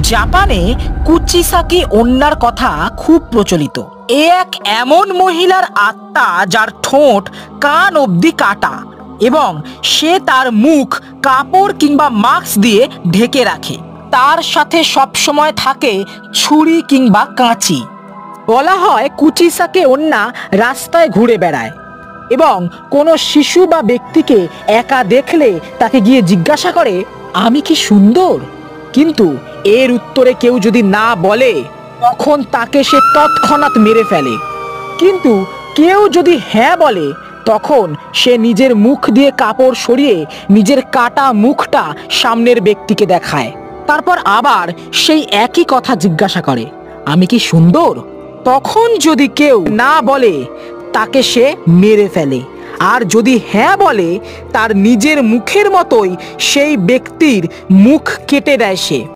জাপানে কুচিসাকি ওন্নার কথা খুব প্রচলিত। এ এক এমন মহিলার আত্মা যার ঠোঁট কান অবধি কাটা এবং সে তার মুখ কাপড় কিংবা মাস্ক দিয়ে ঢেকে রাখে। তার সাথে সবসময় থাকে ছুরি কিংবা কাঁচি। বলা হয় কুচিসাকে ওন্না রাস্তায় ঘুরে বেড়ায় এবং কোনো শিশু বা ব্যক্তিকে একা দেখলে তাকে গিয়ে জিজ্ঞাসা করে, আমি কি সুন্দর? কিন্তু এর উত্তরে কেউ যদি না বলে তখন তাকে সে তৎক্ষণাৎ মেরে ফেলে। কিন্তু কেউ যদি হ্যাঁ বলে তখন সে নিজের মুখ দিয়ে কাপড় সরিয়ে নিজের কাটা মুখটা সামনের ব্যক্তিকে দেখায়। তারপর আবার সেই একই কথা জিজ্ঞাসা করে, আমি কি সুন্দর? তখন যদি কেউ না বলে তাকে সে মেরে ফেলে, আর যদি হ্যাঁ বলে তার নিজের মুখের মতোই সেই ব্যক্তির মুখ কেটে দেয় সে।